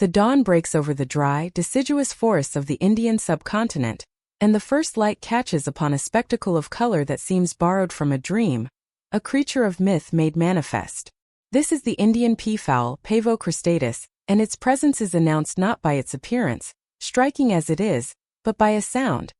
The dawn breaks over the dry, deciduous forests of the Indian subcontinent, and the first light catches upon a spectacle of color that seems borrowed from a dream, a creature of myth made manifest. This is the Indian peafowl, Pavo cristatus, and its presence is announced not by its appearance, striking as it is, but by a sound.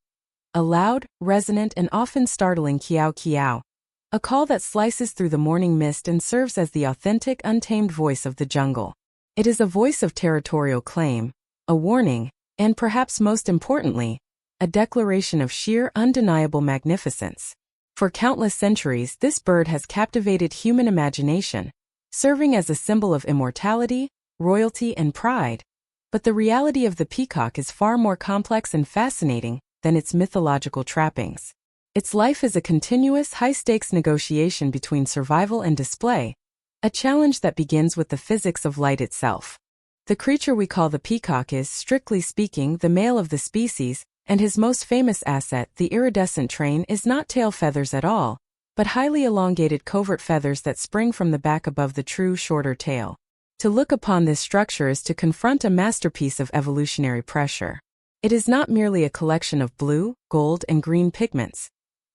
A loud, resonant and often startling kiao-kiao. A call that slices through the morning mist and serves as the authentic, untamed voice of the jungle. It is a voice of territorial claim, a warning, and perhaps most importantly, a declaration of sheer, undeniable magnificence. For countless centuries, this bird has captivated human imagination, serving as a symbol of immortality, royalty, and pride. But the reality of the peacock is far more complex and fascinating than its mythological trappings. Its life is a continuous, high-stakes negotiation between survival and display, a challenge that begins with the physics of light itself. The creature we call the peacock is, strictly speaking, the male of the species, and his most famous asset, the iridescent train, is not tail feathers at all, but highly elongated covert feathers that spring from the back above the true, shorter tail. To look upon this structure is to confront a masterpiece of evolutionary pressure. It is not merely a collection of blue, gold, and green pigments.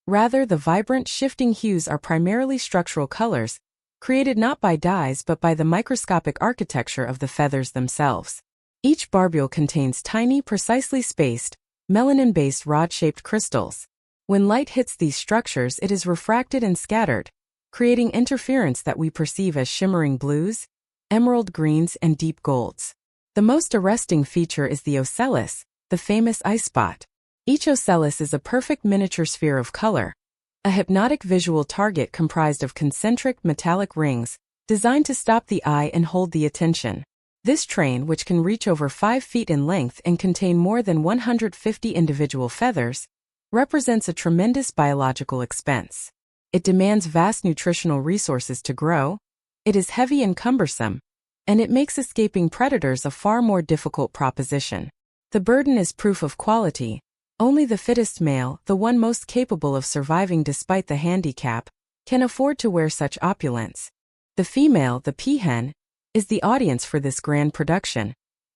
Rather, the vibrant, shifting hues are primarily structural colors, created not by dyes but by the microscopic architecture of the feathers themselves. Each barbule contains tiny, precisely spaced, melanin-based rod-shaped crystals. When light hits these structures, it is refracted and scattered, creating interference that we perceive as shimmering blues, emerald greens, and deep golds. The most arresting feature is the ocellus, the famous eye spot. Each ocellus is a perfect miniature sphere of color, a hypnotic visual target comprised of concentric metallic rings, designed to stop the eye and hold the attention. This train, which can reach over 5 feet in length and contain more than 150 individual feathers, represents a tremendous biological expense. It demands vast nutritional resources to grow, it is heavy and cumbersome, and it makes escaping predators a far more difficult proposition. The burden is proof of quality. Only the fittest male, the one most capable of surviving despite the handicap, can afford to wear such opulence. The female, the peahen, is the audience for this grand production,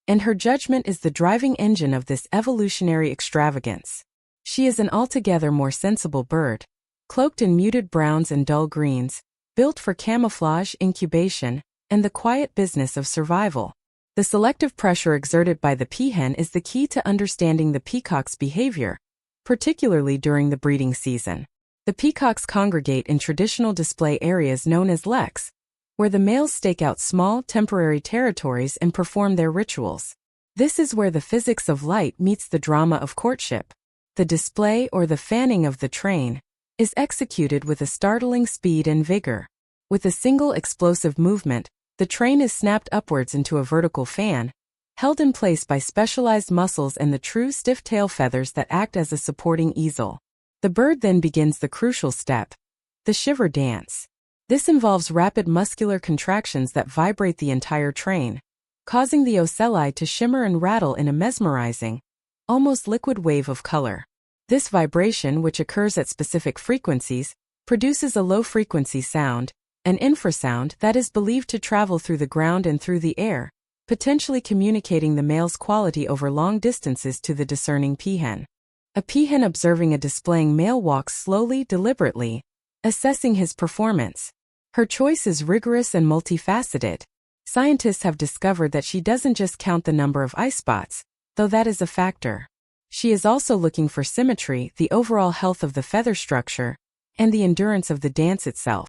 and her judgment is the driving engine of this evolutionary extravagance. She is an altogether more sensible bird, cloaked in muted browns and dull greens, built for camouflage, incubation, and the quiet business of survival. The selective pressure exerted by the peahen is the key to understanding the peacock's behavior, particularly during the breeding season. The peacocks congregate in traditional display areas known as leks, where the males stake out small, temporary territories and perform their rituals. This is where the physics of light meets the drama of courtship. The display, or the fanning of the train, is executed with a startling speed and vigor. With a single explosive movement, the train is snapped upwards into a vertical fan, held in place by specialized muscles and the true stiff tail feathers that act as a supporting easel. The bird then begins the crucial step, the shiver dance. This involves rapid muscular contractions that vibrate the entire train, causing the ocelli to shimmer and rattle in a mesmerizing, almost liquid wave of color. This vibration, which occurs at specific frequencies, produces a low-frequency sound, an infrasound that is believed to travel through the ground and through the air, potentially communicating the male's quality over long distances to the discerning peahen. A peahen observing a displaying male walks slowly, deliberately, assessing his performance. Her choice is rigorous and multifaceted. Scientists have discovered that she doesn't just count the number of eye spots, though that is a factor. She is also looking for symmetry, the overall health of the feather structure, and the endurance of the dance itself.